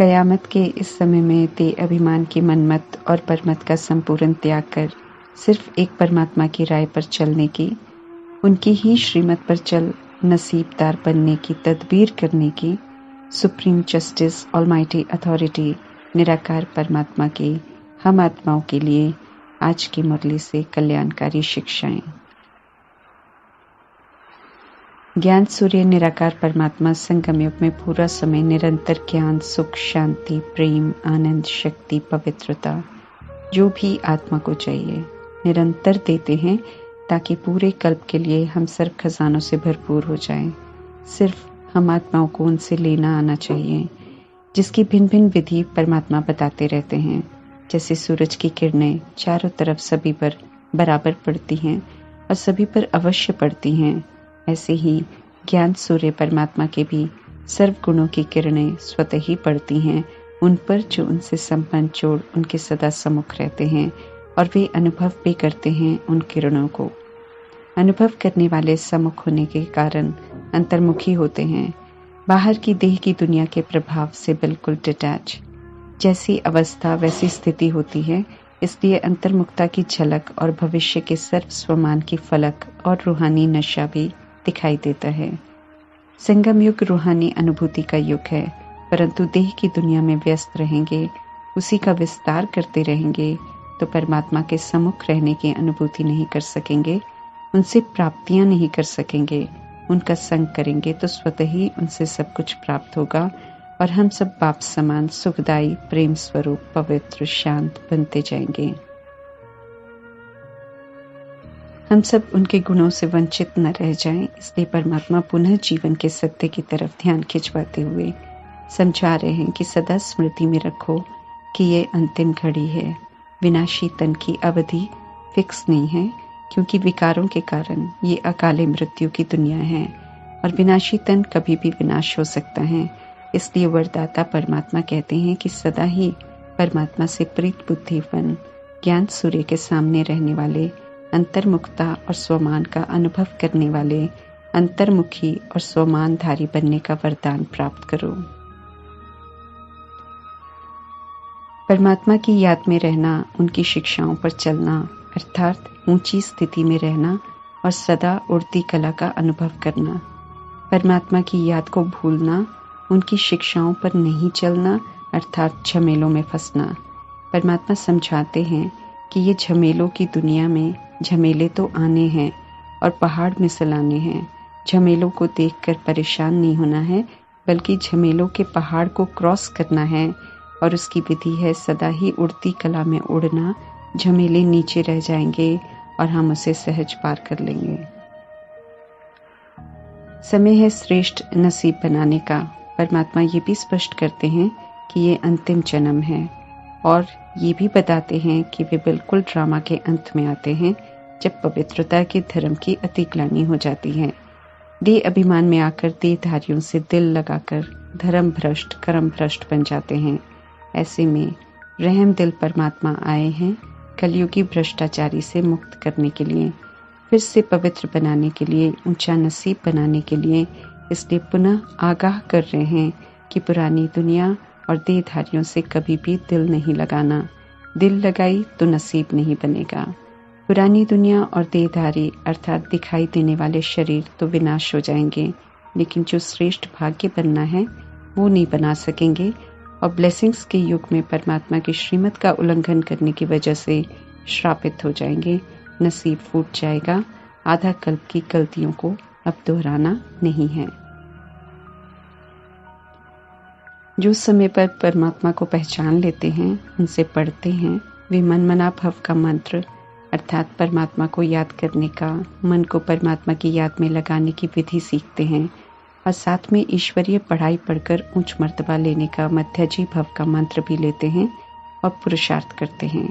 कयामत के इस समय में ते अभिमान की मनमत और परमत का संपूर्ण त्याग कर सिर्फ एक परमात्मा की राय पर चलने की, उनकी ही श्रीमत पर चल नसीबदार बनने की तदबीर करने की सुप्रीम जस्टिस ऑलमाइटी अथॉरिटी निराकार परमात्मा की हम आत्माओं के लिए आज की मुरली से कल्याणकारी शिक्षाएं। ज्ञान सूर्य निराकार परमात्मा संगम युग में पूरा समय निरंतर ज्ञान, सुख, शांति, प्रेम, आनंद, शक्ति, पवित्रता जो भी आत्मा को चाहिए निरंतर देते हैं ताकि पूरे कल्प के लिए हम सर्व खजानों से भरपूर हो जाएं। सिर्फ हम आत्माओं को उनसे लेना आना चाहिए, जिसकी भिन्न भिन्न विधि परमात्मा बताते रहते हैं। जैसे सूरज की किरणें चारों तरफ सभी पर बराबर पड़ती हैं और सभी पर अवश्य पड़ती हैं, ऐसे ही ज्ञान सूर्य परमात्मा के भी सर्व गुणों की किरणें स्वतः ही पड़ती हैं उन पर जो उनसे संपन्न जोड़ उनके सदा सम्मुख रहते हैं और वे अनुभव भी करते हैं उन किरणों को। अनुभव करने वाले सम्मुख होने के कारण अंतर्मुखी होते हैं, बाहर की देह की दुनिया के प्रभाव से बिल्कुल डिटैच। जैसी अवस्था वैसी स्थिति होती है, इसलिए अंतर्मुखता की झलक और भविष्य के सर्व स्वमान की फलक और रूहानी नशा भी दिखाई देता है। संगम युग रूहानी अनुभूति का युग है, परंतु देह की दुनिया में व्यस्त रहेंगे, उसी का विस्तार करते रहेंगे तो परमात्मा के सम्मुख रहने की अनुभूति नहीं कर सकेंगे, उनसे प्राप्तियां नहीं कर सकेंगे। उनका संग करेंगे तो स्वतः ही उनसे सब कुछ प्राप्त होगा और हम सब बाप समान सुखदायी प्रेम स्वरूप पवित्र शांत बनते जाएंगे। हम सब उनके गुणों से वंचित न रह जाएं, इसलिए परमात्मा पुनः जीवन के सत्य की तरफ ध्यान खिंचवाते हुए समझा रहे हैं कि सदा स्मृति में रखो कि ये अंतिम घड़ी है। विनाशी तन की अवधि फिक्स नहीं है, क्योंकि विकारों के कारण ये अकाले मृत्यु की दुनिया है और विनाशी तन कभी भी विनाश हो सकता है। इसलिए वरदाता परमात्मा कहते हैं कि सदा ही परमात्मा से प्रीत बुद्धि बन ज्ञान सूर्य के सामने रहने वाले, अंतर्मुखता और स्वमान का अनुभव करने वाले, अंतर्मुखी और स्वमानधारी बनने का वरदान प्राप्त करो। परमात्मा की याद में रहना, उनकी शिक्षाओं पर चलना अर्थात ऊंची स्थिति में रहना और सदा उड़ती कला का अनुभव करना। परमात्मा की याद को भूलना, उनकी शिक्षाओं पर नहीं चलना अर्थात झमेलों में फंसना। परमात्मा समझाते हैं कि ये झमेलों की दुनिया में झमेले तो आने हैं और पहाड़ मिसलाने हैं। झमेलों को देखकर परेशान नहीं होना है, बल्कि झमेलों के पहाड़ को क्रॉस करना है और उसकी विधि है सदा ही उड़ती कला में उड़ना। झमेले नीचे रह जाएंगे और हम उसे सहज पार कर लेंगे। समय है श्रेष्ठ नसीब बनाने का। परमात्मा ये भी स्पष्ट करते हैं कि ये अंतिम जन्म है और ये भी बताते हैं कि वे बिल्कुल ड्रामा के अंत में आते हैं, जब पवित्रता के धर्म की अतिग्लानि हो जाती है। देह अभिमान में आकर देहधारियों से दिल लगाकर धर्म भ्रष्ट कर्म भ्रष्ट बन जाते हैं। ऐसे में रहम दिल परमात्मा आए हैं कलयुगी भ्रष्टाचारी से मुक्त करने के लिए, फिर से पवित्र बनाने के लिए, ऊंचा नसीब बनाने के लिए। इसलिए पुनः आगाह कर रहे हैं कि पुरानी दुनिया और देहधारियों से कभी भी दिल नहीं लगाना। दिल लगाई तो नसीब नहीं बनेगा। पुरानी दुनिया और देहधारी अर्थात दिखाई देने वाले शरीर तो विनाश हो जाएंगे, लेकिन जो श्रेष्ठ भाग्य बनना है वो नहीं बना सकेंगे और ब्लेसिंग्स के युग में परमात्मा की श्रीमत का उल्लंघन करने की वजह से श्रापित हो जाएंगे। नसीब फूट जाएगा। आधा कल्प की गलतियों को अब दोहराना नहीं है। जो समय पर परमात्मा को पहचान लेते हैं, उनसे पढ़ते हैं, वे मनमना भव का मंत्र अर्थात परमात्मा को याद करने का, मन को परमात्मा की याद में लगाने की विधि सीखते हैं और साथ में ईश्वरीय पढ़ाई पढ़कर उच्च मर्तबा लेने का मध्याजी भव का मंत्र भी लेते हैं और पुरुषार्थ करते हैं।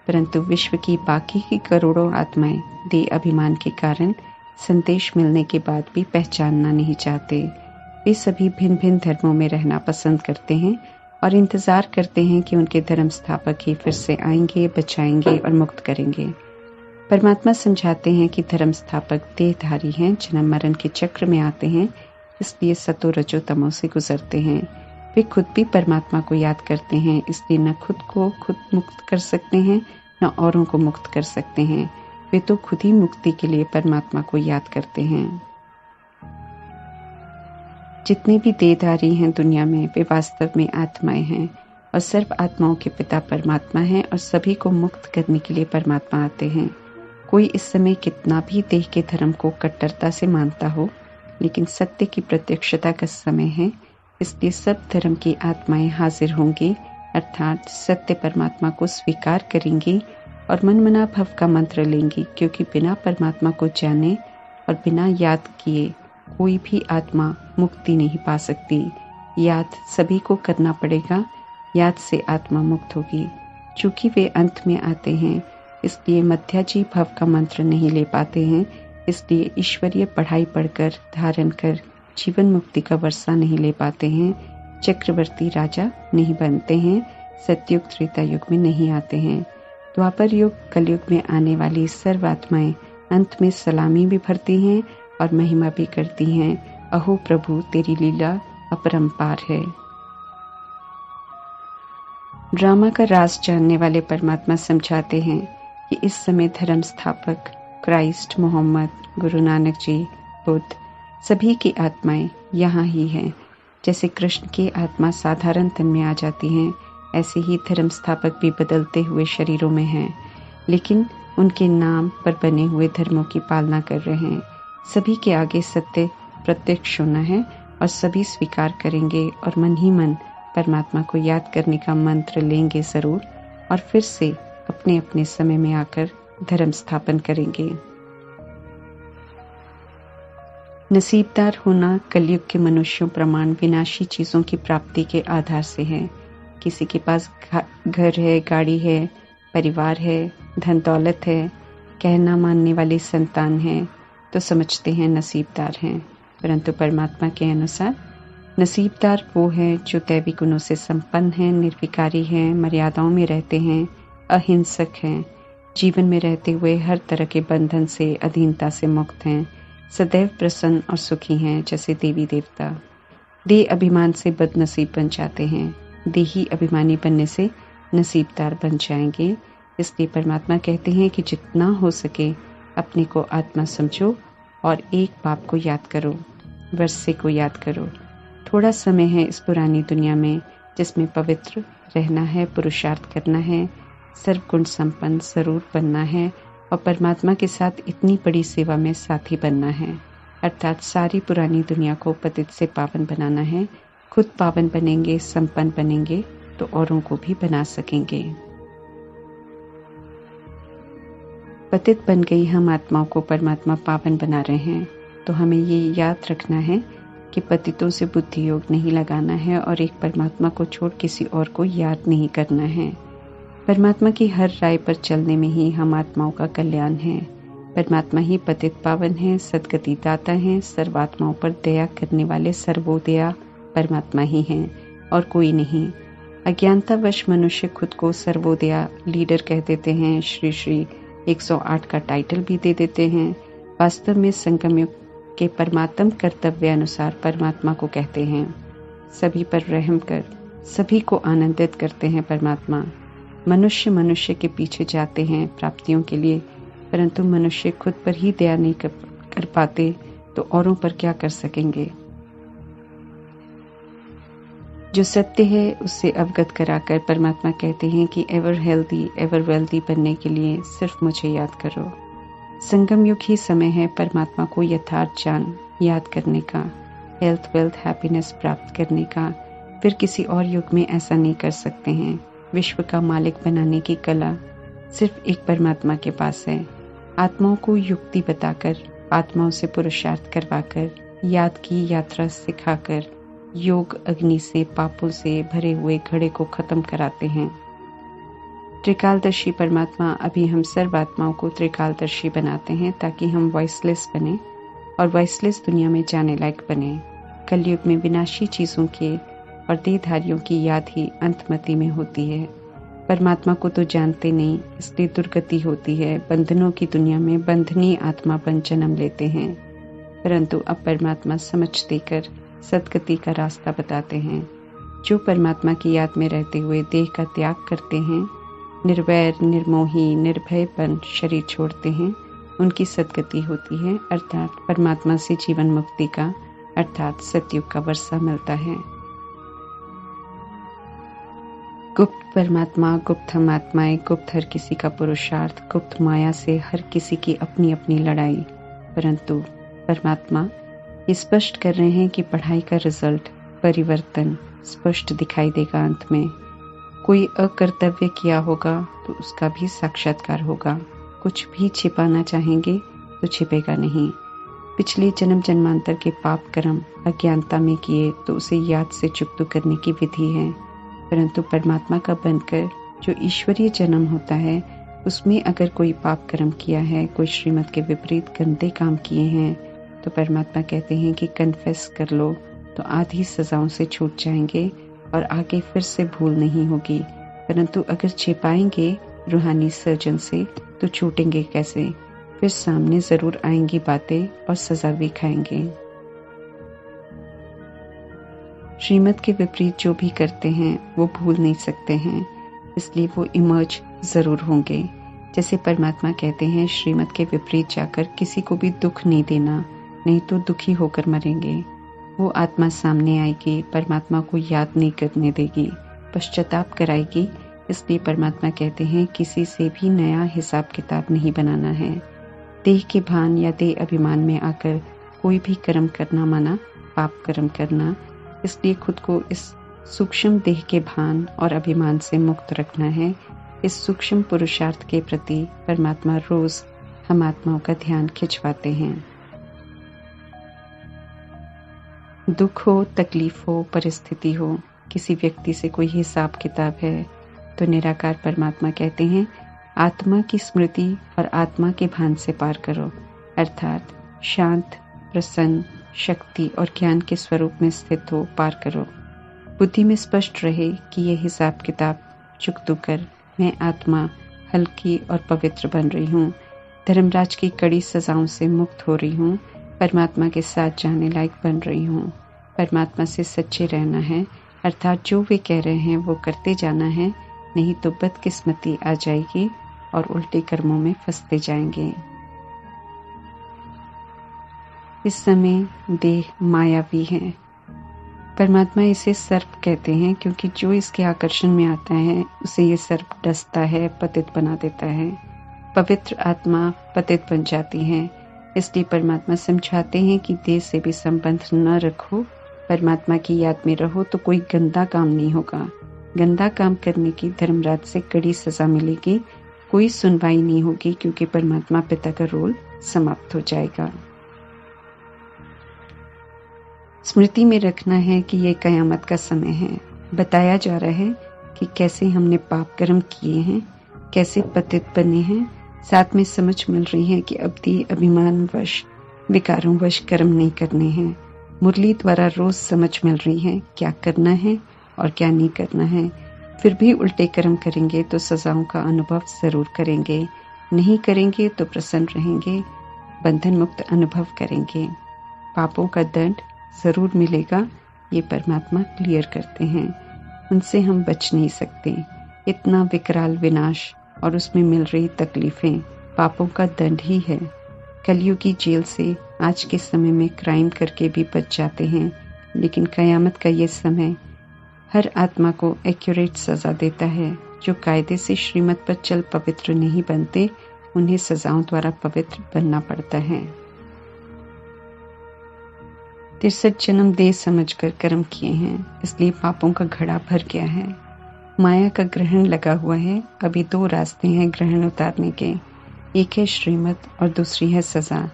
परंतु विश्व की बाकी की करोड़ों आत्माएं देह अभिमान के कारण संदेश मिलने के बाद भी पहचानना नहीं चाहते। वे सभी भिन्न भिन्न धर्मों में रहना पसंद करते हैं और इंतजार करते हैं कि उनके धर्म स्थापक ही फिर से आएंगे, बचाएंगे और मुक्त करेंगे। परमात्मा समझाते हैं कि धर्म स्थापक देहधारी हैं, जन्म मरण के चक्र में आते हैं, इसलिए सतो रजो तमो से गुजरते हैं। वे खुद भी परमात्मा को याद करते हैं, इसलिए न खुद को खुद मुक्त कर सकते हैं न औरों को मुक्त कर सकते हैं। वे तो खुद ही मुक्ति के लिए परमात्मा को याद करते हैं। जितने भी देहधारी हैं दुनिया में, वे वास्तव में आत्माएं हैं और सर्व आत्माओं के पिता परमात्मा हैं और सभी को मुक्त करने के लिए परमात्मा आते हैं। कोई इस समय कितना भी देह के धर्म को कट्टरता से मानता हो, लेकिन सत्य की प्रत्यक्षता का समय है, इसलिए सब धर्म की आत्माएं हाजिर होंगी, अर्थात सत्य परमात्मा को स्वीकार करेंगी और मनमना भव का मंत्र लेंगी, क्योंकि बिना परमात्मा को जाने और बिना याद किए कोई भी आत्मा मुक्ति नहीं पा सकती। याद सभी को करना पड़ेगा, याद से आत्मा मुक्त होगी। चूंकि वे अंत में आते हैं, इसलिए मध्याजी भव का मंत्र नहीं ले पाते हैं, इसलिए ईश्वरीय पढ़ाई पढ़कर धारण कर जीवन मुक्ति का वर्षा नहीं ले पाते हैं, चक्रवर्ती राजा नहीं बनते हैं, सतयुग त्रेता युग में नहीं आते हैं। द्वापर युग कलयुग में आने वाली सर्व आत्माएं अंत में सलामी भी भरती हैं और महिमा भी करती हैं। अहो प्रभु, तेरी लीला अपरंपार है। ड्रामा का राज जानने वाले परमात्मा समझाते हैं कि इस समय धर्म स्थापक क्राइस्ट, मोहम्मद, गुरु नानक जी, बुद्ध, सभी की आत्माएं यहाँ ही हैं। जैसे कृष्ण की आत्मा साधारण तन में आ जाती हैं, ऐसे ही धर्म स्थापक भी बदलते हुए शरीरों में हैं, लेकिन उनके नाम पर बने हुए धर्मों की पालना कर रहे हैं। सभी के आगे सत्य प्रत्यक्ष होना है और सभी स्वीकार करेंगे और मन ही मन परमात्मा को याद करने का मंत्र लेंगे जरूर और फिर से अपने अपने समय में आकर धर्म स्थापन करेंगे। नसीबदार होना कलयुग के मनुष्यों प्रमाण विनाशी चीजों की प्राप्ति के आधार से है। किसी के पास घर है, गाड़ी है, परिवार है, धन दौलत है, कहना मानने वाली संतान है, तो समझते हैं नसीबदार हैं। परंतु परमात्मा के अनुसार नसीबदार वो हैं जो दैवी गुणों से संपन्न हैं, निर्विकारी हैं, मर्यादाओं में रहते हैं, अहिंसक हैं, जीवन में रहते हुए हर तरह के बंधन से, अधीनता से मुक्त हैं, सदैव प्रसन्न और सुखी हैं जैसे देवी देवता। देह अभिमान से बदनसीब बन जाते हैं, देही अभिमानी बनने से नसीबदार बन जाएंगे। इसलिए परमात्मा कहते हैं कि जितना हो सके अपने को आत्मा समझो और एक बाप को याद करो, वर्षे को याद करो। थोड़ा समय है इस पुरानी दुनिया में जिसमें पवित्र रहना है, पुरुषार्थ करना है, सर्वगुण संपन्न जरूर बनना है और परमात्मा के साथ इतनी बड़ी सेवा में साथी बनना है, अर्थात सारी पुरानी दुनिया को पतित से पावन बनाना है। खुद पावन बनेंगे, संपन्न बनेंगे तो औरों को भी बना सकेंगे। पतित बन गई हम आत्माओं को परमात्मा पावन बना रहे हैं, तो हमें ये याद रखना है कि पतितों से बुद्धि योग नहीं लगाना है और एक परमात्मा को छोड़ किसी और को याद नहीं करना है। परमात्मा की हर राय पर चलने में ही हम आत्माओं का कल्याण है। परमात्मा ही पतित पावन है, सदगति दाता है, सर्वात्माओं पर दया करने वाले सर्वोदया परमात्मा ही हैं और कोई नहीं। अज्ञानतावश मनुष्य खुद को सर्वोदया लीडर कह देते हैं, श्री श्री 108 का टाइटल भी दे देते हैं। वास्तव में संगम युग के परमात्म कर्तव्य अनुसार परमात्मा को कहते हैं। सभी पर रहम कर सभी को आनंदित करते हैं परमात्मा। मनुष्य मनुष्य के पीछे जाते हैं प्राप्तियों के लिए, परंतु मनुष्य खुद पर ही दया नहीं कर पाते तो औरों पर क्या कर सकेंगे। जो सत्य है उससे अवगत कराकर परमात्मा कहते हैं कि एवर हेल्दी एवर वेल्दी बनने के लिए सिर्फ मुझे याद करो। संगम युग ही समय है परमात्मा को यथार्थ जान याद करने का, हेल्थ वेल्थ हैप्पीनेस प्राप्त करने का। फिर किसी और युग में ऐसा नहीं कर सकते हैं। विश्व का मालिक बनाने की कला सिर्फ एक परमात्मा के पास है। आत्माओं को युक्ति बताकर, आत्माओं से पुरुषार्थ करवाकर, याद की यात्रा सिखाकर योग अग्नि से पापों से भरे हुए घड़े को खत्म कराते हैं। त्रिकालदर्शी परमात्मा अभी हम सर्व आत्माओं को त्रिकालदर्शी बनाते हैं ताकि हम वॉइसलेस बने और वॉइसलेस दुनिया में जाने लायक बने। कलयुग में विनाशी चीजों के और देहधारियों की याद ही अंतमति में होती है। परमात्मा को तो जानते नहीं, इसलिए दुर्गति होती है। बंधनों की दुनिया में बंधनी आत्मा बन जन्म लेते हैं, परंतु अब परमात्मा समझ देकर सदगति का रास्ता बताते हैं। जो परमात्मा की याद में रहते हुए देह का त्याग करते हैं, निर्वैर, निर्मोही, निर्भयपन शरीर छोड़ते हैं, उनकी सद्गति होती है, अर्थात परमात्मा से जीवन मुक्ति का अर्थात सतयुग का वर्षा मिलता है। गुप्त परमात्मा, गुप्त हम आत्माएं, गुप्त हर किसी का पुरुषार्थ, गुप्त माया से हर किसी की अपनी अपनी लड़ाई। परंतु परमात्मा ये स्पष्ट कर रहे हैं कि पढ़ाई का रिजल्ट, परिवर्तन स्पष्ट दिखाई देगा। अंत में कोई अकर्तव्य किया होगा तो उसका भी साक्षात्कार होगा। कुछ भी छिपाना चाहेंगे तो छिपेगा नहीं। पिछले जन्म जन्मांतर के पाप कर्म अज्ञानता में किए तो उसे याद से चुकता करने की विधि है। परंतु परमात्मा का बनकर जो ईश्वरीय जन्म होता है, उसमें अगर कोई पाप कर्म किया है, कोई श्रीमत के विपरीत गंदे काम किए हैं, तो परमात्मा कहते हैं कि कन्फेस कर लो तो आधी सजाओं से छूट जाएंगे और आगे फिर से भूल नहीं होगी। परंतु अगर छिपाएंगे रूहानी सर्जन से तो छूटेंगे कैसे? फिर सामने जरूर आएंगी बातें और सजा भी खाएंगे। श्रीमत के विपरीत जो भी करते हैं वो भूल नहीं सकते हैं, इसलिए वो इमर्ज जरूर होंगे। जैसे परमात्मा कहते हैं, श्रीमत के विपरीत जाकर किसी को भी दुख नहीं देना, नहीं तो दुखी होकर मरेंगे। वो आत्मा सामने आएगी, परमात्मा को याद नहीं करने देगी, पश्चाताप कराएगी। इसलिए परमात्मा कहते हैं किसी से भी नया हिसाब किताब नहीं बनाना है। देह के भान या देह अभिमान में आकर कोई भी कर्म करना माना पाप कर्म करना। इसलिए खुद को इस सूक्ष्म देह के भान और अभिमान से मुक्त रखना है। इस सूक्ष्म पुरुषार्थ के प्रति परमात्मा रोज हम आत्माओं का ध्यान खिंचवाते हैं। दुख हो, तकलीफ हो, परिस्थिति हो, किसी व्यक्ति से कोई हिसाब किताब है तो निराकार परमात्मा कहते हैं आत्मा की स्मृति और आत्मा के भान से पार करो, अर्थात शांत, प्रसन्न, शक्ति और ज्ञान के स्वरूप में स्थित हो, पार करो। बुद्धि में स्पष्ट रहे कि यह हिसाब किताब चुकतू कर मैं आत्मा हल्की और पवित्र बन रही हूँ, धर्मराज की कड़ी सजाओं से मुक्त हो रही हूँ, परमात्मा के साथ जाने लायक बन रही हूँ। परमात्मा से सच्चे रहना है, अर्थात जो वे कह रहे हैं वो करते जाना है, नहीं तो बदकिस्मती आ जाएगी और उल्टे कर्मों में फंसते जाएंगे। इस समय देह मायावी है। परमात्मा इसे सर्प कहते हैं क्योंकि जो इसके आकर्षण में आता है उसे ये सर्प डसता है, पतित बना देता है। पवित्र आत्मा पतित बन जाती है। इसलिए परमात्मा समझाते हैं कि देह से भी संबंध न रखो, परमात्मा की याद में रहो तो कोई गंदा काम नहीं होगा। गंदा काम करने की धर्मराज से कड़ी सजा मिलेगी, कोई सुनवाई नहीं होगी क्योंकि परमात्मा पिता का रोल समाप्त हो जाएगा। स्मृति में रखना है कि ये कयामत का समय है। बताया जा रहा है कि कैसे हमने पाप कर्म किए हैं, कैसे पतित बने हैं। साथ में समझ मिल रही है कि अब दी अभिमान वश, विकारों वश कर्म नहीं करने हैं। मुरली द्वारा रोज समझ मिल रही है क्या करना है और क्या नहीं करना है। फिर भी उल्टे कर्म करेंगे तो सजाओं का अनुभव जरूर करेंगे, नहीं करेंगे तो प्रसन्न रहेंगे, बंधन मुक्त अनुभव करेंगे। पापों का दंड जरूर मिलेगा, ये परमात्मा क्लियर करते हैं। उनसे हम बच नहीं सकते। इतना विकराल विनाश और उसमें मिल रही तकलीफें पापों का दंड ही है। कलयुगी जेल से आज के समय में क्राइम करके भी बच जाते हैं, लेकिन कयामत का ये समय हर आत्मा को एक्यूरेट सजा देता है। जो कायदे से श्रीमत पर चल पवित्र नहीं बनते, उन्हें सजाओं द्वारा पवित्र बनना पड़ता है। 63 जन्म दे समझकर कर्म किए हैं, इसलिए पापों का घड़ा भर गया है। माया का ग्रहण लगा हुआ है। अभी 2 रास्ते हैं ग्रहण उतारने के, एक है श्रीमत और दूसरी है सजा।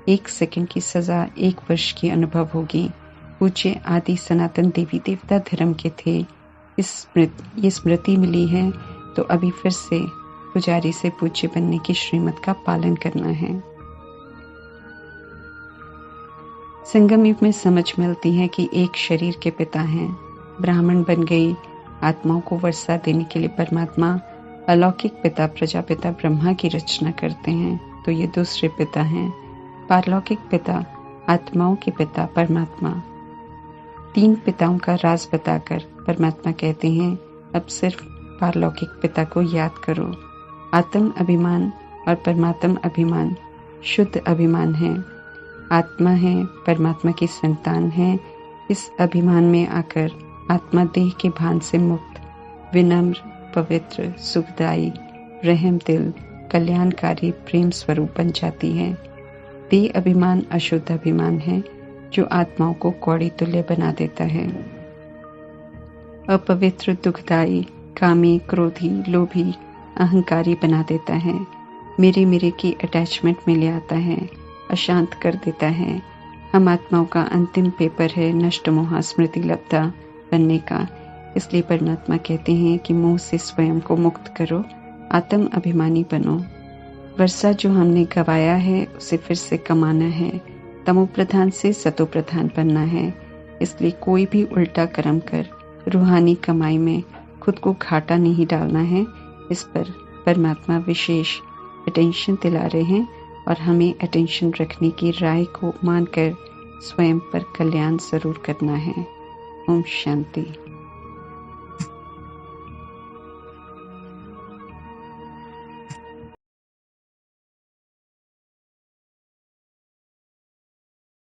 1 सेकंड की सजा 1 वर्ष की अनुभव होगी। पूज्य आदि सनातन देवी देवता धर्म के थे। ये स्मृति मिली है तो अभी फिर से पुजारी से पूज्य बनने की श्रीमत का पालन करना है। संगम युग में समझ मिलती है कि एक शरीर के पिता हैं। ब्राह्मण बन गई आत्माओं को वर्षा देने के लिए परमात्मा अलौकिक पिता प्रजापिता ब्रह्मा की रचना करते हैं, तो ये दूसरे पिता हैं। पारलौकिक पिता आत्माओं के पिता परमात्मा। तीन पिताओं का राज बताकर परमात्मा कहते हैं, अब सिर्फ पारलौकिक पिता को याद करो। आत्म अभिमान और परमात्म अभिमान शुद्ध अभिमान है। आत्मा है, परमात्मा की संतान है। इस अभिमान में आकर आत्मा देह के भान से मुक्त, विनम्र, पवित्र, सुखदायी, रहम दिल, कल्याणकारी प्रेम स्वरूप बन जाती है। देह अभिमान अशुद्ध अभिमान है जो आत्माओं को कौड़ी तुल्य बना देता है। अपवित्र, दुखदायी, कामी, क्रोधी, लोभी, अहंकारी बना देता है। मेरे की अटैचमेंट में ले आता है, अशांत कर देता है। हम आत्माओं का अंतिम पेपर है नष्ट मोह स्मृति लब्धा बनने का। इसलिए परमात्मा कहते हैं कि मोह से स्वयं को मुक्त करो, आत्म अभिमानी बनो। वर्षा जो हमने गवाया है उसे फिर से कमाना है। तमो प्रधान से सतो प्रधान बनना है। इसलिए कोई भी उल्टा कर्म कर रूहानी कमाई में खुद को घाटा नहीं डालना है। इस पर परमात्मा विशेष अटेंशन दिला रहे हैं और हमें अटेंशन रखने की राय को मानकर स्वयं पर कल्याण जरूर करना है। ओम शांति।